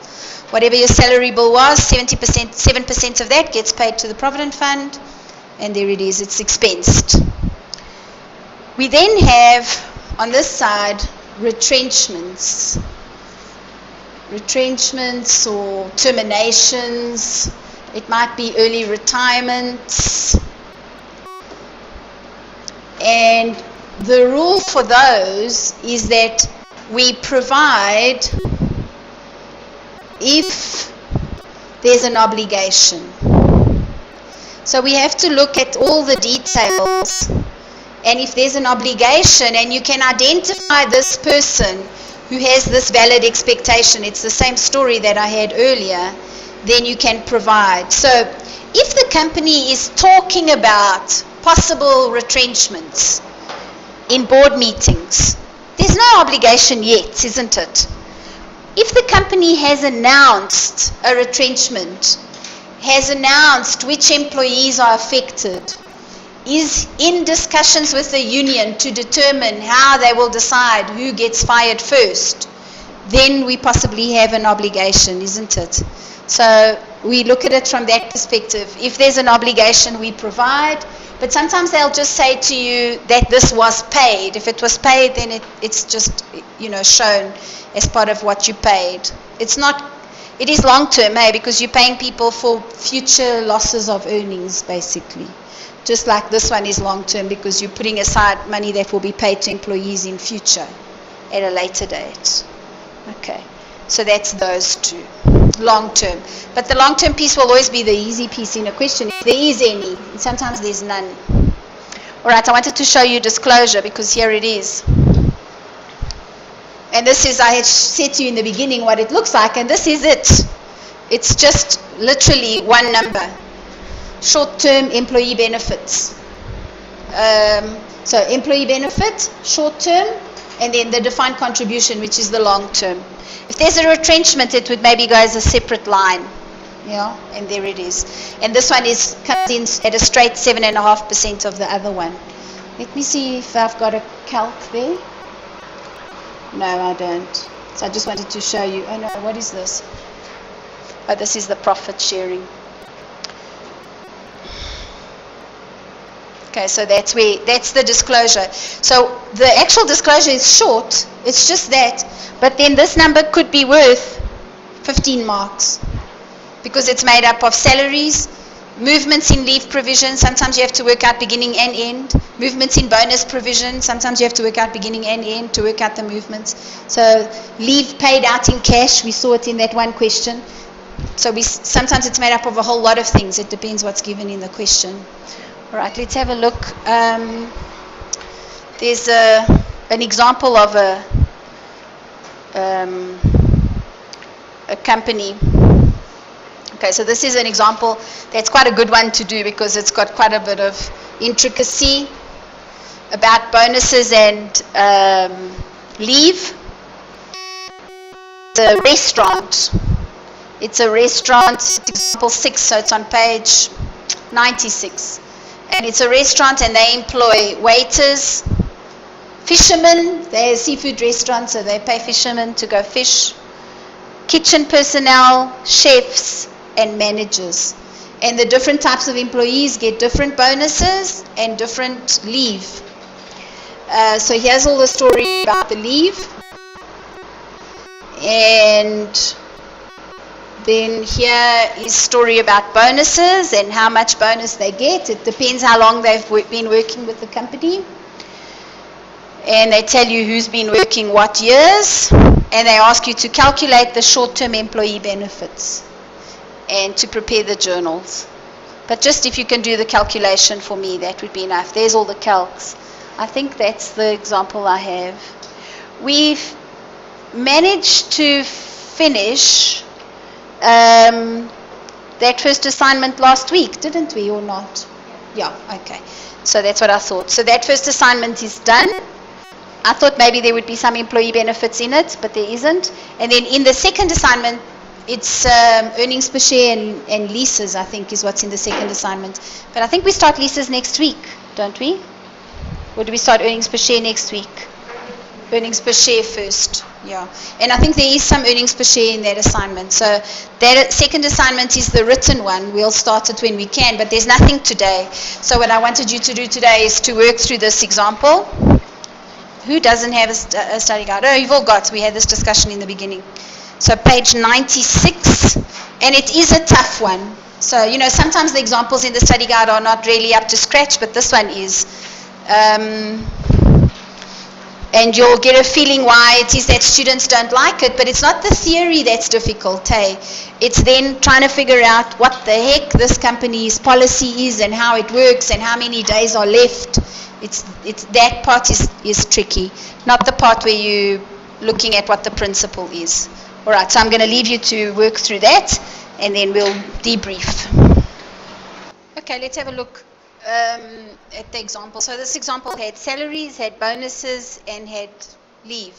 Whatever your salary bill was, 7% of that gets paid to the Provident Fund, and there it is, it's expensed. We then have, on this side, retrenchments. Retrenchments or terminations. It might be early retirements. And the rule for those is that we provide if there's an obligation. So we have to look at all the details, and if there's an obligation and you can identify this person who has this valid expectation, it's the same story that I had earlier, then you can provide. So if the company is talking about possible retrenchments in board meetings, there's no obligation yet, isn't it? If the company has announced a retrenchment has announced which employees are affected, is in discussions with the union to determine how they will decide who gets fired first, then we possibly have an obligation, isn't it? So we look at it from that perspective. If there's an obligation, we provide, but sometimes they'll just say to you that this was paid. If it was paid, then it's just, shown as part of what you paid. It is long-term, because you're paying people for future losses of earnings, basically. Just like this one is long-term, because you're putting aside money that will be paid to employees in future at a later date. Okay, so that's those two, long-term. But the long-term piece will always be the easy piece in a question, if there is any. And sometimes there's none. All right, I wanted to show you disclosure, because here it is. And this is, I had said to you in the beginning what it looks like, and this is it. It's just literally one number. Short-term employee benefits. So employee benefit, short-term, and then the defined contribution, which is the long-term. If there's a retrenchment, it would maybe go as a separate line. Yeah, and there it is. And this one comes in at a straight 7.5% of the other one. Let me see if I've got a calc there. No, I don't. So I just wanted to show you. Oh no, what is this? Oh, this is the profit sharing. Okay, so that's the disclosure. So the actual disclosure is short, it's just that, but then this number could be worth 15 marks because it's made up of salaries, movements in leave provision, sometimes you have to work out beginning and end, movements in bonus provision, sometimes you have to work out beginning and end to work out the movements. So leave paid out in cash, we saw it in that one question. So sometimes it's made up of a whole lot of things, it depends what's given in the question. All right, let's have a look. There's an example of a company. Okay, so this is an example that's quite a good one to do because it's got quite a bit of intricacy about bonuses and leave. It's a restaurant. It's a restaurant, example 6, so it's on page 96. And it's a restaurant and they employ waiters, fishermen, they're a seafood restaurant so they pay fishermen to go fish, kitchen personnel, chefs and managers. And the different types of employees get different bonuses and different leave. So here's all the story about the leave. And then here is story about bonuses and how much bonus they get. It depends how long they've been working with the company. And they tell you who's been working what years. And they ask you to calculate the short-term employee benefits and to prepare the journals. But just if you can do the calculation for me, that would be enough. There's all the calcs. I think that's the example I have. We've managed to finish that first assignment last week, didn't we, or not? Yeah, okay. So that's what I thought. So that first assignment is done. I thought maybe there would be some employee benefits in it, but there isn't. And then in the second assignment, it's earnings per share and leases, I think, is what's in the second assignment. But I think we start leases next week, don't we? Or do we start earnings per share next week? Earnings per share first, yeah. And I think there is some earnings per share in that assignment. So that second assignment is the written one. We'll start it when we can, but there's nothing today. So what I wanted you to do today is to work through this example. Who doesn't have a study guide? Oh, you've all got. We had this discussion in the beginning. So page 96, and it is a tough one. So, sometimes the examples in the study guide are not really up to scratch, but this one is. And you'll get a feeling why it is that students don't like it, but it's not the theory that's difficult, hey? It's then trying to figure out what the heck this company's policy is and how it works and how many days are left. It's that part is tricky, not the part where you're looking at what the principle is. All right, so I'm going to leave you to work through that, and then we'll debrief. Okay, let's have a look at the example. So this example had salaries, had bonuses, and had leave.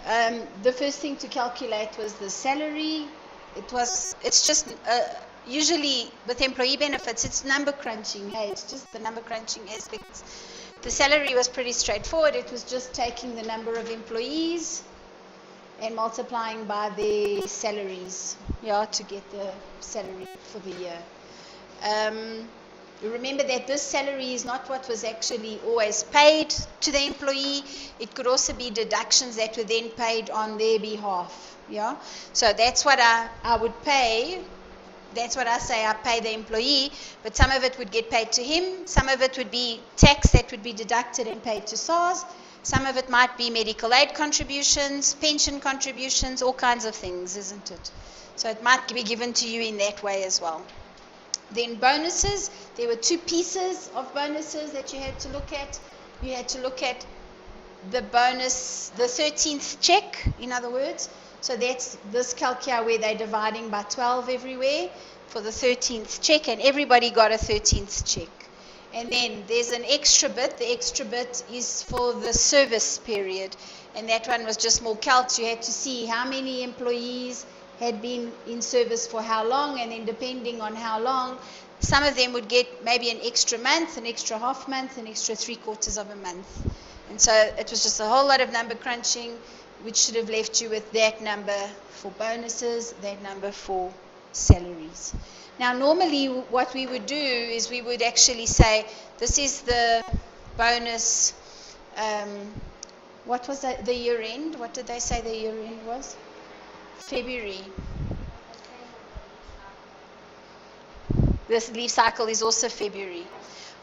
Yeah. The first thing to calculate was the salary. it's just usually with employee benefits, it's number crunching. Hey, it's just the number crunching aspects. The salary was pretty straightforward. It was just taking the number of employees and multiplying by their salaries, to get the salary for the year. Remember that this salary is not what was actually always paid to the employee. It could also be deductions that were then paid on their behalf. So that's what I would pay. That's what I say I pay the employee, but some of it would get paid to him. Some of it would be tax that would be deducted and paid to SARS. Some of it might be medical aid contributions, pension contributions, all kinds of things, isn't it? So it might be given to you in that way as well. Then bonuses, there were two pieces of bonuses that you had to look at. You had to look at the bonus, the 13th check, in other words. So that's this calc here where they're dividing by 12 everywhere for the 13th check, and everybody got a 13th check. And then there's an extra bit. The extra bit is for the service period, and that one was just more calcs. You had to see how many employees had been in service for how long, and then depending on how long, some of them would get maybe an extra month, an extra half month, an extra 3/4 of a month. And so it was just a whole lot of number crunching, which should have left you with that number for bonuses, that number for salaries. Now, normally what we would do is we would actually say, this is the bonus, what was the year end? What did they say the year end was? February. This leave cycle is also February.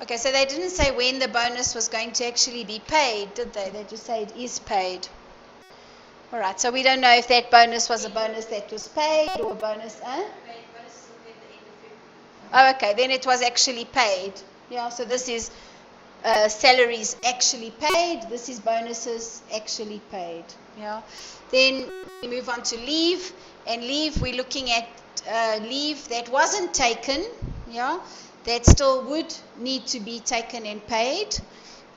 Okay, so they didn't say when the bonus was going to actually be paid, did they? They just say it is paid. All right, so we don't know if that bonus was a bonus that was paid or a bonus, Oh, okay, then it was actually paid. So this is salaries actually paid. This is bonuses actually paid. Then we move on to leave. And leave, we're looking at leave that wasn't taken, that still would need to be taken and paid.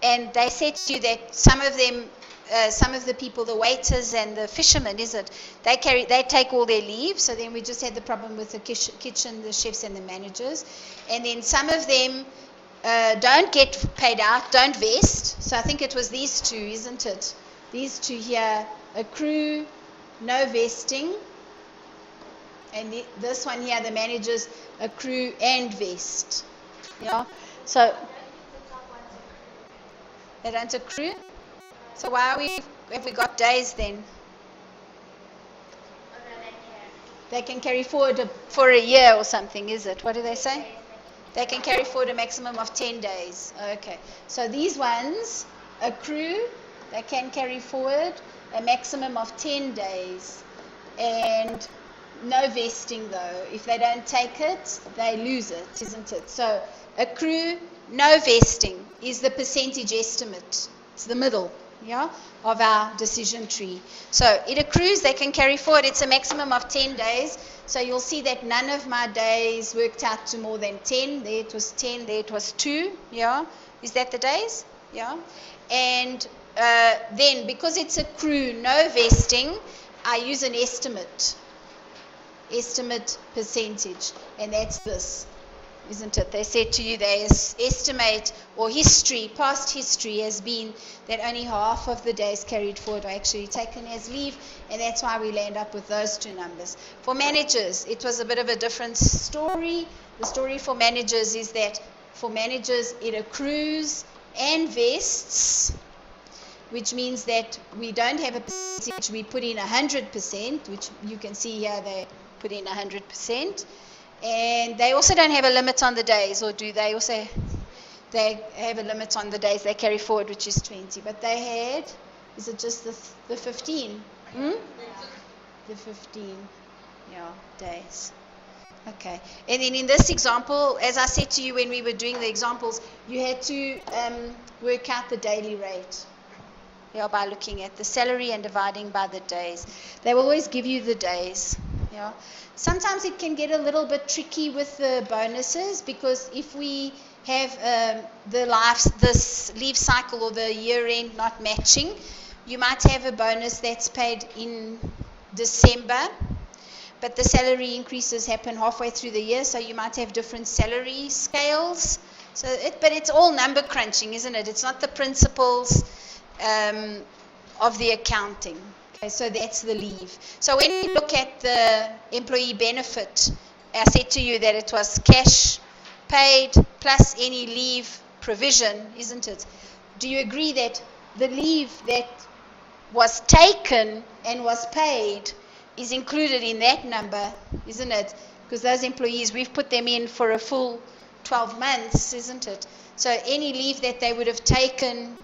And they said to you that some of them, some of the people, the waiters and the fishermen, they take all their leave. So then we just had the problem with the kitchen, the chefs and the managers. And then some of them don't get paid out, don't vest. So I think it was these two, isn't it? These two here, accrue, no vesting. And this one here, the managers accrue and vest. So they don't accrue. So why have we got days then? They can carry forward for a year or something, is it? What do they say? They can carry forward a maximum of 10 days. Okay. So these ones accrue. They can carry forward a maximum of 10 days. And no vesting though. If they don't take it, they lose it, isn't it? So accrue, no vesting is the percentage estimate. It's the middle, of our decision tree. So it accrues, they can carry forward. It's a maximum of 10 days. So you'll see that none of my days worked out to more than 10. There it was 10, there it was 2. Is that the days? And then because it's accrue, no vesting, I use an estimate percentage, and that's this, isn't it? They said to you they estimate, or past history has been that only half of the days carried forward are actually taken as leave, and that's why we land up with those two numbers. For managers, it was a bit of a different story. The story for managers is that for managers it accrues and vests, which means that we don't have a percentage, we put in 100%, which you can see here they put in 100%. And they also don't have a limit on the days, or do they also? They have a limit on the days they carry forward, which is 20. But they had, is it just the 15? The 15, days. Okay. And then in this example, as I said to you when we were doing the examples, you had to work out the daily rate. By looking at the salary and dividing by the days. They will always give you the days. Sometimes it can get a little bit tricky with the bonuses, because if we have this leave cycle or the year end not matching, you might have a bonus that's paid in December, but the salary increases happen halfway through the year, so you might have different salary scales. But it's all number crunching, isn't it? It's not the principles of the accounting. Okay, so that's the leave. So when you look at the employee benefit, I said to you that it was cash paid plus any leave provision, isn't it? Do you agree that the leave that was taken and was paid is included in that number, isn't it? Because those employees, we've put them in for a full 12 months, isn't it? So any leave that they would have taken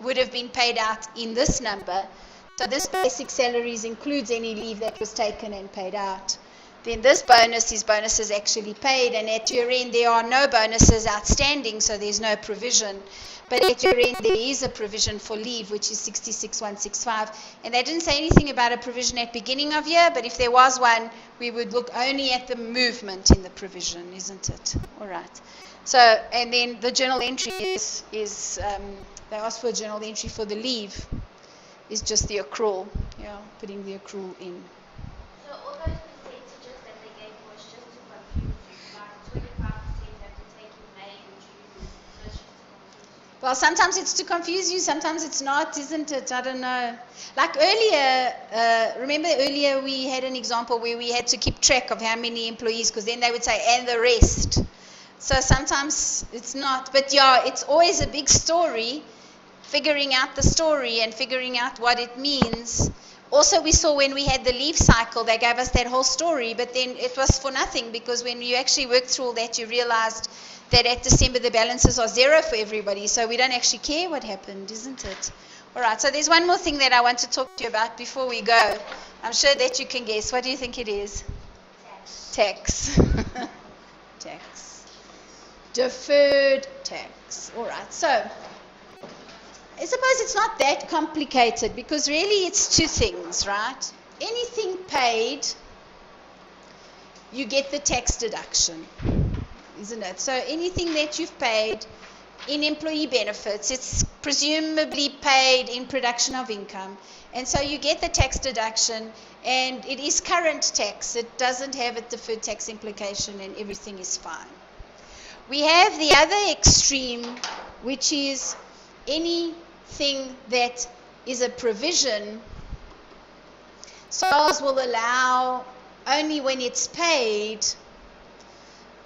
would have been paid out in this number. So this basic salaries includes any leave that was taken and paid out. Then this bonus is bonuses actually paid, and at year end there are no bonuses outstanding, so there's no provision. But at year end there is a provision for leave, which is 66,165. And they didn't say anything about a provision at beginning of year, but if there was one, we would look only at the movement in the provision, isn't it? All right. So, and then the journal entry is they asked for a journal entry for the leave, is just the accrual, putting the accrual in. So all those percentages that they gave was just to confuse you, like 25% have to take in May and June, so it's just to confuse you. Well, sometimes it's to confuse you, sometimes it's not, isn't it? I don't know. Like earlier, remember earlier we had an example where we had to keep track of how many employees, because then they would say, and the rest. So sometimes it's not. But yeah, it's always a big story, figuring out the story and figuring out what it means. Also, we saw when we had the leave cycle, they gave us that whole story, but then it was for nothing, because when you actually worked through all that, you realized that at December the balances are zero for everybody, so we don't actually care what happened, isn't it? All right, so there's one more thing that I want to talk to you about before we go. I'm sure that you can guess. What do you think it is? Tax. Tax. Deferred tax. All right, so I suppose it's not that complicated, because really it's two things, right? Anything paid, you get the tax deduction, isn't it? So anything that you've paid in employee benefits, it's presumably paid in production of income, and so you get the tax deduction, and it is current tax. It doesn't have a deferred tax implication, and everything is fine. We have the other extreme, which is anything that is a provision. SARS will allow only when it's paid,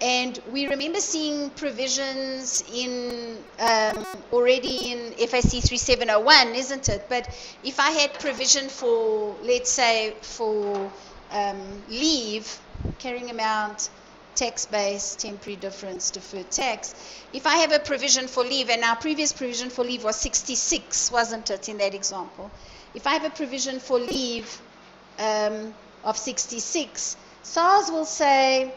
and we remember seeing provisions in already in FAC3701, isn't it? But if I had provision for, let's say, for leave, carrying amount, tax base, temporary difference, deferred tax. If I have a provision for leave, and our previous provision for leave was 66, wasn't it, in that example? If I have a provision for leave of 66, SARS will say,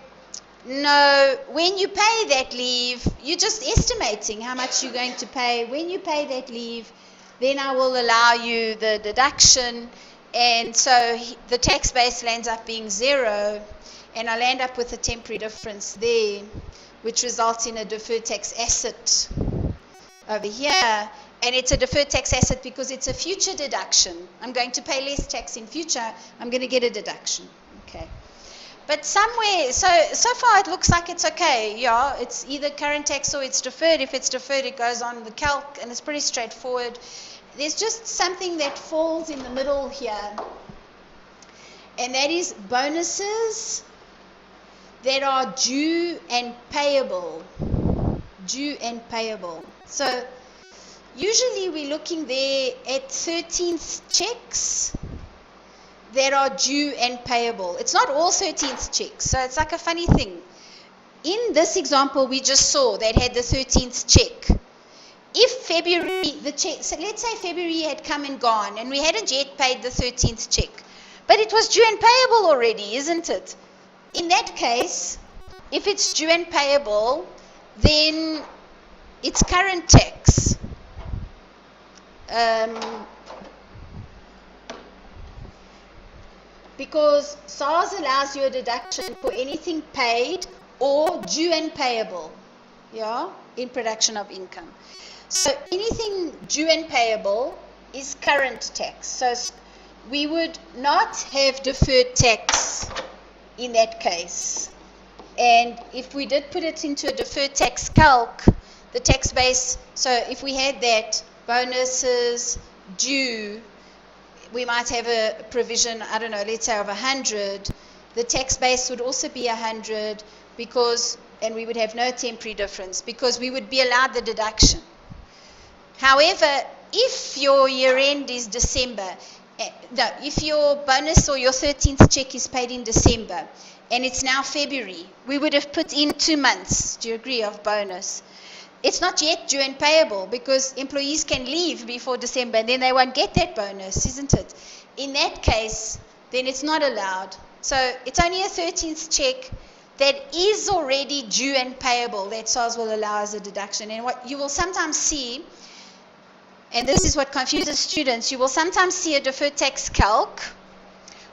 no, when you pay that leave, you're just estimating how much you're going to pay. When you pay that leave, then I will allow you the deduction, and so the tax base lands up being zero, and I'll end up with a temporary difference there, which results in a deferred tax asset over here. And it's a deferred tax asset because it's a future deduction. I'm going to pay less tax in future. I'm going to get a deduction. Okay. But somewhere, so far it looks like it's okay. Yeah, it's either current tax or it's deferred. If it's deferred, it goes on the calc, and it's pretty straightforward. There's just something that falls in the middle here, and that is bonuses that are due and payable. Due and payable. So usually we're looking there at 13th checks that are due and payable. It's not all 13th checks, so it's like a funny thing. In this example we just saw that had the 13th check, if February, the check, so let's say February had come and gone and we hadn't yet paid the 13th check, but it was due and payable already, isn't it? In that case, if it's due and payable, then it's current tax. Because SARS allows you a deduction for anything paid or due and payable, yeah, in production of income. So anything due and payable is current tax. So we would not have deferred tax in that case. And if we did put it into a deferred tax calc, the tax base, so if we had that bonuses due, we might have a provision, I don't know, let's say of 100. The tax base would also be 100 because, and we would have no temporary difference because we would be allowed the deduction. However, if your year end is December, no, if your bonus or your 13th check is paid in December and it's now February, we would have put in 2 months, do you agree, of bonus. It's not yet due and payable because employees can leave before December and then they won't get that bonus, isn't it? In that case, then it's not allowed. So it's only a 13th check that is already due and payable that SARS will allow as a deduction. And what you will sometimes see, and this is what confuses students, you will sometimes see a deferred tax calc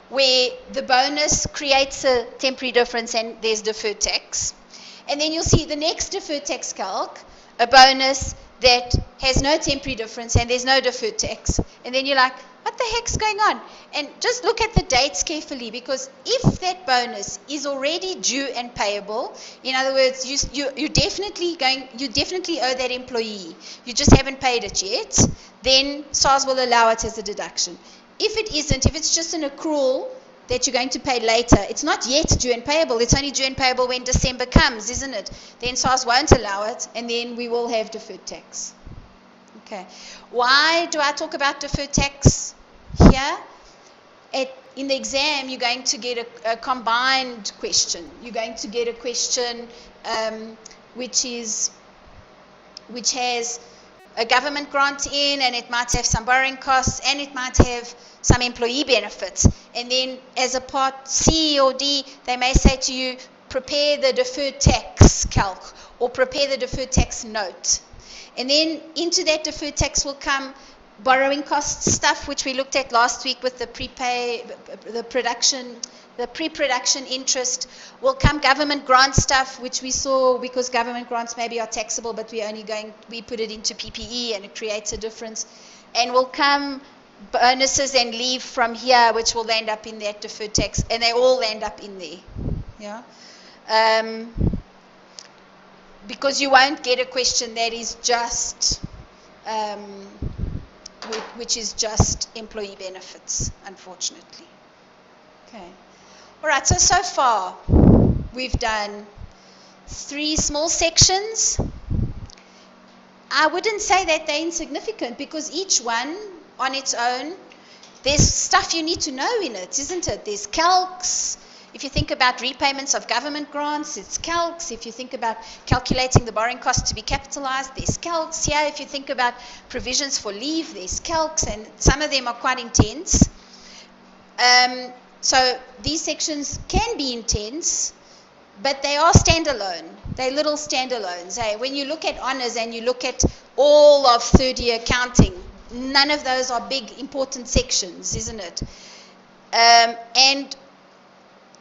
where the bonus creates a temporary difference and there's deferred tax. And then you'll see the next deferred tax calc, a bonus that has no temporary difference and there's no deferred tax. And then you're like, what the heck's going on? And just look at the dates carefully, because if that bonus is already due and payable, in other words, you definitely owe that employee, you just haven't paid it yet, then SARS will allow it as a deduction. If it isn't, if it's just an accrual that you're going to pay later, it's not yet due and payable, it's only due and payable when December comes, isn't it? Then SARS won't allow it, and then we will have deferred tax. Okay. Why do I talk about deferred tax here? In the exam, you're going to get a combined question. You're going to get a question which has a government grant in, and it might have some borrowing costs, and it might have some employee benefits. And then as a part C or D, they may say to you, prepare the deferred tax calc or prepare the deferred tax note. And then into that deferred tax will come borrowing cost stuff, which we looked at last week with the pre-production interest. Will come government grant stuff, which we saw because government grants maybe are taxable, but we put it into PPE and it creates a difference. And will come bonuses and leave from here, which will land up in that deferred tax, and they all land up in there. Yeah. Because you won't get a question that is just, which is just employee benefits, unfortunately. Okay. All right, so far we've done 3 small sections. I wouldn't say that they're insignificant because each one on its own, there's stuff you need to know in it, isn't it? There's calcs. If you think about repayments of government grants, it's calcs. If you think about calculating the borrowing cost to be capitalized, there's calcs. Here, if you think about provisions for leave, there's calcs, and some of them are quite intense. So these sections can be intense, but they are standalone. They're little standalones. When you look at honors and you look at all of third-year accounting, none of those are big, important sections, isn't it? And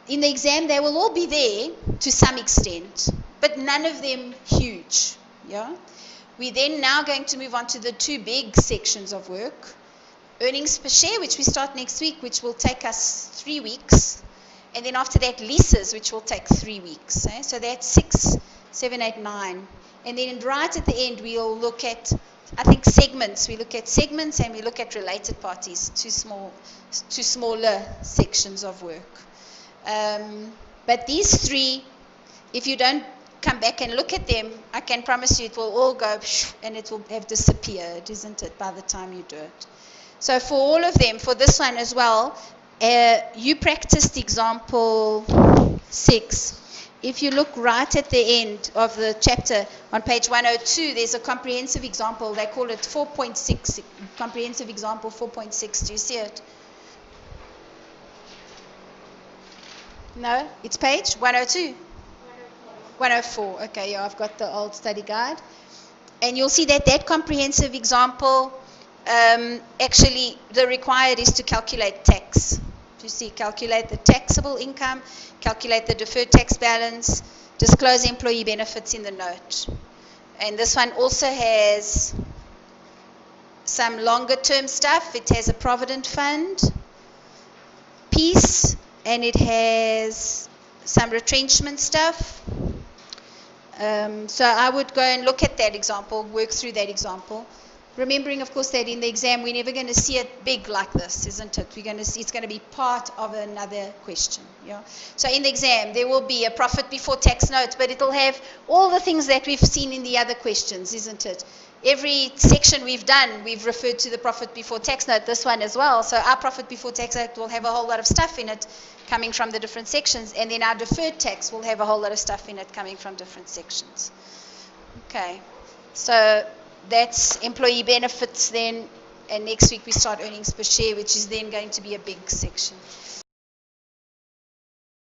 in the exam, they will all be there to some extent, but none of them huge. Yeah. We're then now going to move on to the 2 big sections of work. Earnings per share, which we start next week, which will take us 3 weeks. And then after that, leases, which will take 3 weeks. So that's 6, 7, 8, 9. And then right at the end, we'll look at, I think, segments. We look at segments and we look at related parties, 2 smaller sections of work. But these 3, if you don't come back and look at them, I can promise you it will all go and it will have disappeared, isn't it, by the time you do it. So for all of them, for this one as well, you practiced example 6. If you look right at the end of the chapter on page 102, there's a comprehensive example. They call it 4.6, comprehensive example 4.6. Do you see it? No, it's page 102. 104. Okay, yeah, I've got the old study guide. And you'll see that comprehensive example, actually, the required is to calculate tax. You see, calculate the taxable income, calculate the deferred tax balance, disclose employee benefits in the note. And this one also has some longer term stuff. It has a provident fund, piece, and it has some retrenchment stuff. So I would go and look at that example, work through that example. Remembering, of course, that in the exam we're never going to see it big like this, isn't it? We're going to see it's going to be part of another question. Yeah. So in the exam there will be a profit before tax note, but it'll have all the things that we've seen in the other questions, isn't it? Every section we've done, we've referred to the profit before tax note, this one as well. So our profit before tax note will have a whole lot of stuff in it coming from the different sections, and then our deferred tax will have a whole lot of stuff in it coming from different sections. Okay, so that's employee benefits then, and next week we start earnings per share, which is then going to be a big section.